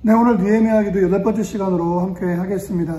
네, 오늘 느헤미야 기도 8번째 시간으로 함께 하겠습니다.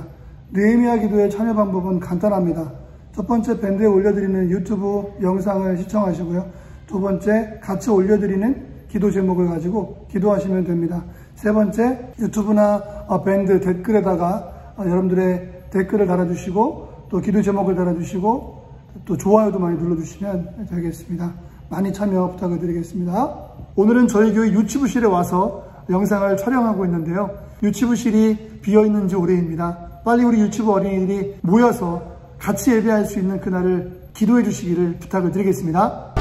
느헤미야 기도의 참여 방법은 간단합니다. 첫 번째, 밴드에 올려드리는 유튜브 영상을 시청하시고요. 두 번째, 같이 올려드리는 기도 제목을 가지고 기도하시면 됩니다. 세 번째, 유튜브나 밴드 댓글에다가 여러분들의 댓글을 달아주시고 또 기도 제목을 달아주시고 또 좋아요도 많이 눌러주시면 되겠습니다. 많이 참여 부탁을 드리겠습니다. 오늘은 저희 교회 유치부실에 와서 영상을 촬영하고 있는데요. 유치부실이 비어있는 지 오래입니다. 빨리 우리 유치부 어린이들이 모여서 같이 예배할 수 있는 그날을 기도해 주시기를 부탁을 드리겠습니다.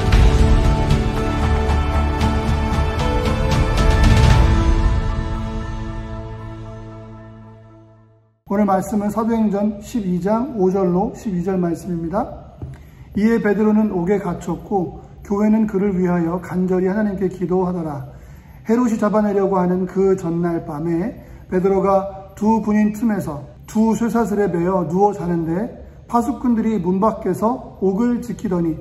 오늘 말씀은 사도행전 12장 5절로 12절 말씀입니다. 이에 베드로는 옥에 갇혔고 교회는 그를 위하여 간절히 하나님께 기도하더라. 헤롯이 잡아내려고 하는 그 전날 밤에 베드로가 두 군인 틈에서 두 쇠사슬에 매어 누워 자는데 파수꾼들이 문 밖에서 옥을 지키더니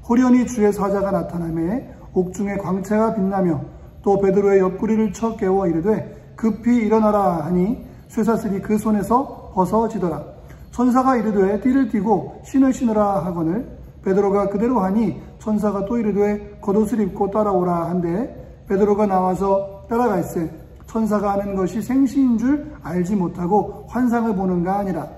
호련히 주의 사자가 나타나매 옥중에 광채가 빛나며 또 베드로의 옆구리를 쳐 깨워 이르되 급히 일어나라 하니 쇠사슬이 그 손에서 벗어지더라. 천사가 이르되 띠를 띠고 신을 신으라 하거늘 베드로가 그대로 하니 천사가 또 이르되 겉옷을 입고 따라오라 한데 베드로가 나와서 따라갈새 천사가 하는 것이 생시인 줄 알지 못하고 환상을 보는가 아니라.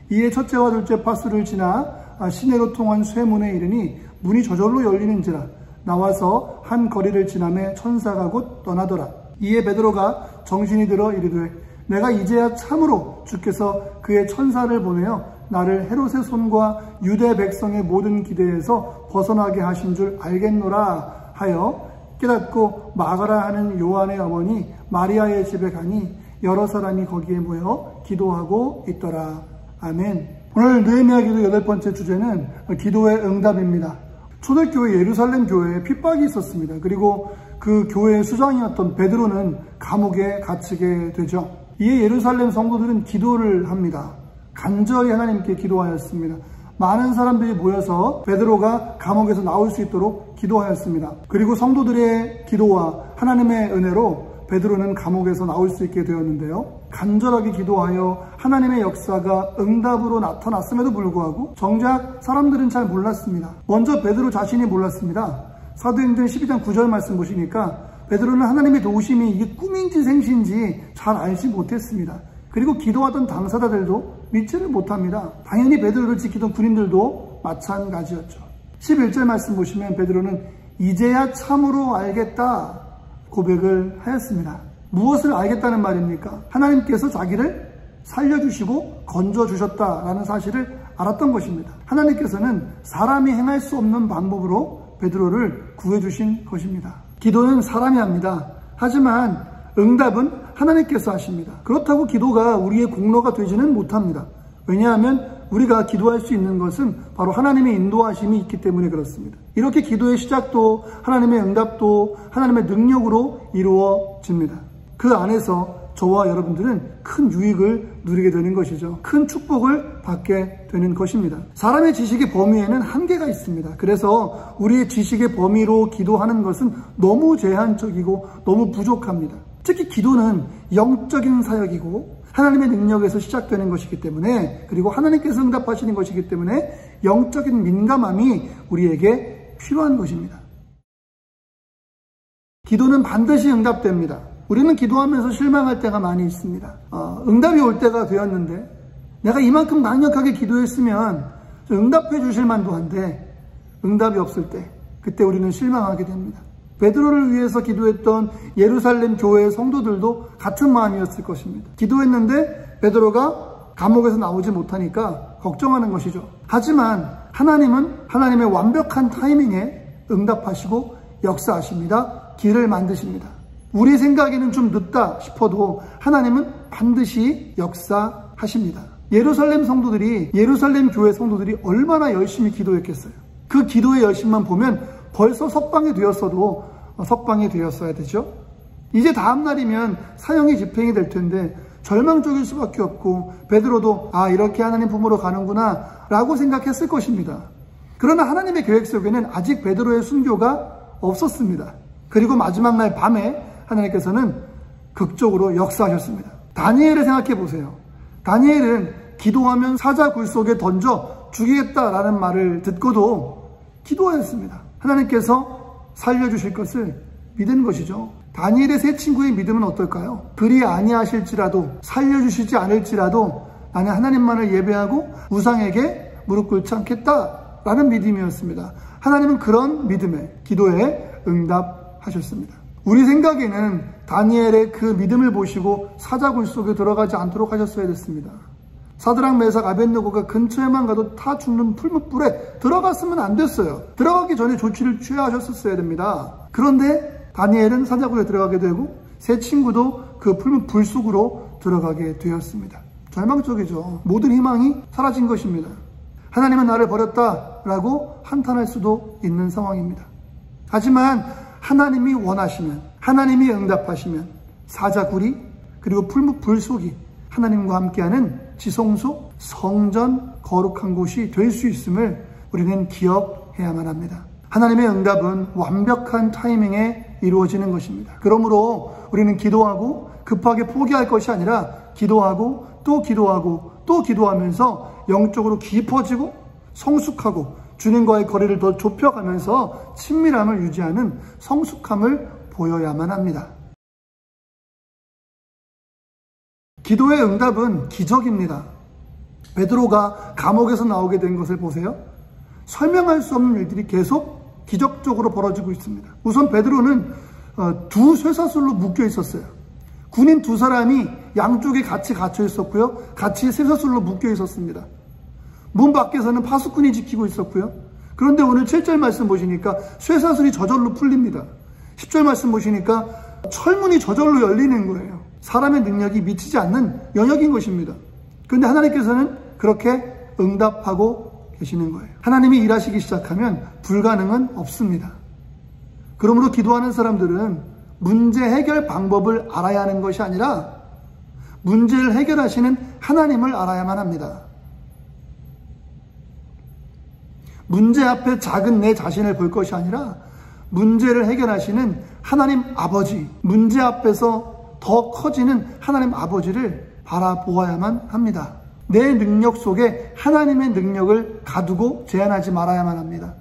이에 첫째와 둘째 파수를 지나 시내로 통한 쇠문에 이르니 문이 저절로 열리는지라. 나와서 한 거리를 지나매 천사가 곧 떠나더라. 이에 베드로가 정신이 들어 이르되 내가 이제야 참으로 주께서 그의 천사를 보내어 나를 헤롯의 손과 유대 백성의 모든 기대에서 벗어나게 하신 줄 알겠노라 하여 깨닫고 마가라 하는 요한의 어머니 마리아의 집에 가니 여러 사람이 거기에 모여 기도하고 있더라. 아멘. 오늘 느헤미야 기도 8번째 주제는 기도의 응답입니다. 초대교회 예루살렘 교회에 핍박이 있었습니다. 그리고 그 교회의 수장이었던 베드로는 감옥에 갇히게 되죠. 이에 예루살렘 성도들은 기도를 합니다. 간절히 하나님께 기도하였습니다. 많은 사람들이 모여서 베드로가 감옥에서 나올 수 있도록 기도하였습니다. 그리고 성도들의 기도와 하나님의 은혜로 베드로는 감옥에서 나올 수 있게 되었는데요. 간절하게 기도하여 하나님의 역사가 응답으로 나타났음에도 불구하고 정작 사람들은 잘 몰랐습니다. 먼저 베드로 자신이 몰랐습니다. 사도행전 12장 9절 말씀 보시니까 베드로는 하나님의 도우심이 이게 꿈인지 생시인지 잘 알지 못했습니다. 그리고 기도하던 당사자들도 믿지를 못합니다. 당연히 베드로를 지키던 군인들도 마찬가지였죠. 11절 말씀 보시면 베드로는 이제야 참으로 알겠다 고백을 하였습니다. 무엇을 알겠다는 말입니까? 하나님께서 자기를 살려주시고 건져주셨다라는 사실을 알았던 것입니다. 하나님께서는 사람이 행할 수 없는 방법으로 베드로를 구해주신 것입니다. 기도는 사람이 합니다. 하지만 응답은 하나님께서 하십니다. 그렇다고 기도가 우리의 공로가 되지는 못합니다. 왜냐하면 우리가 기도할 수 있는 것은 바로 하나님의 인도하심이 있기 때문에 그렇습니다. 이렇게 기도의 시작도 하나님의 응답도 하나님의 능력으로 이루어집니다. 그 안에서 저와 여러분들은 큰 유익을 누리게 되는 것이죠. 큰 축복을 받게 되는 것입니다. 사람의 지식의 범위에는 한계가 있습니다. 그래서 우리의 지식의 범위로 기도하는 것은 너무 제한적이고 너무 부족합니다. 특히 기도는 영적인 사역이고 하나님의 능력에서 시작되는 것이기 때문에, 그리고 하나님께서 응답하시는 것이기 때문에 영적인 민감함이 우리에게 필요한 것입니다. 기도는 반드시 응답됩니다. 우리는 기도하면서 실망할 때가 많이 있습니다. 응답이 올 때가 되었는데 내가 이만큼 강력하게 기도했으면 응답해 주실 만도 한데 응답이 없을 때 그때 우리는 실망하게 됩니다. 베드로를 위해서 기도했던 예루살렘 교회의 성도들도 같은 마음이었을 것입니다. 기도했는데 베드로가 감옥에서 나오지 못하니까 걱정하는 것이죠. 하지만 하나님은 하나님의 완벽한 타이밍에 응답하시고 역사하십니다. 길을 만드십니다. 우리 생각에는 좀 늦다 싶어도 하나님은 반드시 역사하십니다. 예루살렘 교회 성도들이 얼마나 열심히 기도했겠어요. 그 기도의 열심만 보면 벌써 석방이 되었어도 석방이 되었어야 되죠. 이제 다음 날이면 사형이 집행이 될 텐데 절망적일 수밖에 없고 베드로도 이렇게 하나님 품으로 가는구나 라고 생각했을 것입니다. 그러나 하나님의 계획 속에는 아직 베드로의 순교가 없었습니다. 그리고 마지막 날 밤에 하나님께서는 극적으로 역사하셨습니다. 다니엘을 생각해 보세요. 다니엘은 기도하면 사자 굴 속에 던져 죽이겠다라는 말을 듣고도 기도하였습니다. 하나님께서 살려주실 것을 믿은 것이죠. 다니엘의 세 친구의 믿음은 어떨까요? 그리 아니하실지라도, 살려주시지 않을지라도 나는 하나님만을 예배하고 우상에게 무릎 꿇지 않겠다라는 믿음이었습니다. 하나님은 그런 믿음에, 기도에 응답하셨습니다. 우리 생각에는 다니엘의 그 믿음을 보시고 사자굴 속에 들어가지 않도록 하셨어야 됐습니다. 사드락, 메삭, 아벳느고가 근처에만 가도 타 죽는 풀무불에 들어갔으면 안 됐어요. 들어가기 전에 조치를 취하셨었어야 됩니다. 그런데 다니엘은 사자굴에 들어가게 되고 세 친구도 그 풀무불 속으로 들어가게 되었습니다. 절망적이죠. 모든 희망이 사라진 것입니다. 하나님은 나를 버렸다라고 한탄할 수도 있는 상황입니다. 하지만 하나님이 원하시면, 하나님이 응답하시면 사자굴이 그리고 풀무불 속이 하나님과 함께하는 지성소, 성전, 거룩한 곳이 될 수 있음을 우리는 기억해야만 합니다. 하나님의 응답은 완벽한 타이밍에 이루어지는 것입니다. 그러므로 우리는 기도하고 급하게 포기할 것이 아니라 기도하고 또 기도하고 또 기도하면서 영적으로 깊어지고 성숙하고 주님과의 거리를 더 좁혀가면서 친밀함을 유지하는 성숙함을 보여야만 합니다. 기도의 응답은 기적입니다. 베드로가 감옥에서 나오게 된 것을 보세요. 설명할 수 없는 일들이 계속 기적적으로 벌어지고 있습니다. 우선 베드로는 두 쇠사슬로 묶여 있었어요. 군인 두 사람이 양쪽에 같이 갇혀 있었고요. 같이 쇠사슬로 묶여 있었습니다. 문 밖에서는 파수꾼이 지키고 있었고요. 그런데 오늘 7절 말씀 보시니까 쇠사슬이 저절로 풀립니다. 10절 말씀 보시니까 철문이 저절로 열리는 거예요. 사람의 능력이 미치지 않는 영역인 것입니다. 그런데 하나님께서는 그렇게 응답하고 계시는 거예요. 하나님이 일하시기 시작하면 불가능은 없습니다. 그러므로 기도하는 사람들은 문제 해결 방법을 알아야 하는 것이 아니라 문제를 해결하시는 하나님을 알아야만 합니다. 문제 앞에 작은 내 자신을 볼 것이 아니라 문제를 해결하시는 하나님 아버지, 문제 앞에서 더 커지는 하나님 아버지를 바라보아야만 합니다. 내 능력 속에 하나님의 능력을 가두고 제한하지 말아야만 합니다.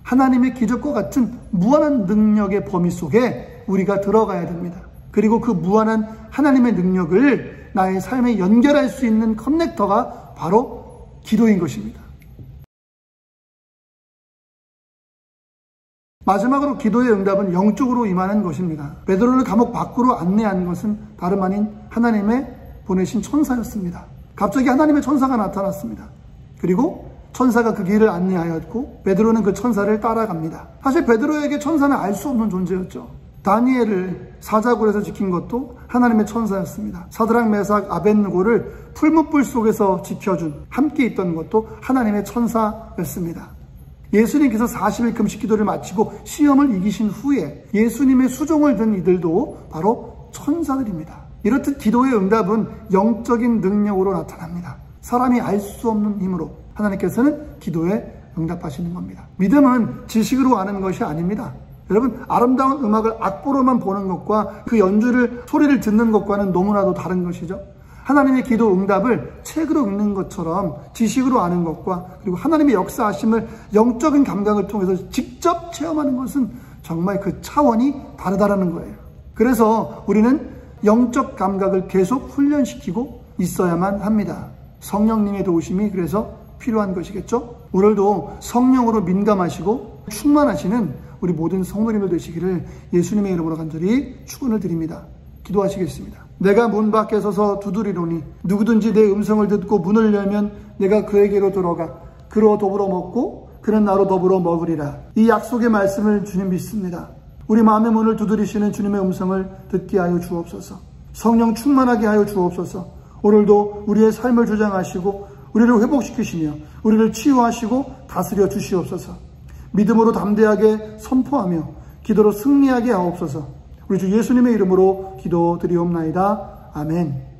하나님의 기적과 같은 무한한 능력의 범위 속에 우리가 들어가야 됩니다. 그리고 그 무한한 하나님의 능력을 나의 삶에 연결할 수 있는 커넥터가 바로 기도인 것입니다. 마지막으로 기도의 응답은 영적으로 임하는 것입니다. 베드로를 감옥 밖으로 안내한 것은 다름 아닌 하나님의 보내신 천사였습니다. 갑자기 하나님의 천사가 나타났습니다. 그리고 천사가 그 길을 안내하였고 베드로는 그 천사를 따라갑니다. 사실 베드로에게 천사는 알 수 없는 존재였죠. 다니엘을 사자굴에서 지킨 것도 하나님의 천사였습니다. 사드락, 메삭, 아벳느고를 풀무불 속에서 지켜준, 함께 있던 것도 하나님의 천사였습니다. 예수님께서 40일 금식 기도를 마치고 시험을 이기신 후에 예수님의 수종을 든 이들도 바로 천사들입니다. 이렇듯 기도의 응답은 영적인 능력으로 나타납니다. 사람이 알 수 없는 힘으로 하나님께서는 기도에 응답하시는 겁니다. 믿음은 지식으로 아는 것이 아닙니다. 여러분, 아름다운 음악을 악보로만 보는 것과 그 연주를, 소리를 듣는 것과는 너무나도 다른 것이죠. 하나님의 기도 응답을 책으로 읽는 것처럼 지식으로 아는 것과 그리고 하나님의 역사하심을 영적인 감각을 통해서 직접 체험하는 것은 정말 그 차원이 다르다라는 거예요. 그래서 우리는 영적 감각을 계속 훈련시키고 있어야만 합니다. 성령님의 도우심이 그래서 필요한 것이겠죠. 오늘도 성령으로 민감하시고 충만하시는 우리 모든 성도님들 되시기를 예수님의 이름으로 간절히 축원을 드립니다. 기도하시겠습니다. 내가 문 밖에 서서 두드리노니 누구든지 내 음성을 듣고 문을 열면 내가 그에게로 들어가 그로 더불어 먹고 그는 나로 더불어 먹으리라. 이 약속의 말씀을 주님 믿습니다. 우리 마음의 문을 두드리시는 주님의 음성을 듣게 하여 주옵소서. 성령 충만하게 하여 주옵소서. 오늘도 우리의 삶을 주장하시고 우리를 회복시키시며 우리를 치유하시고 다스려 주시옵소서. 믿음으로 담대하게 선포하며 기도로 승리하게 하옵소서. 우리 주 예수님의 이름으로 기도드리옵나이다. 아멘.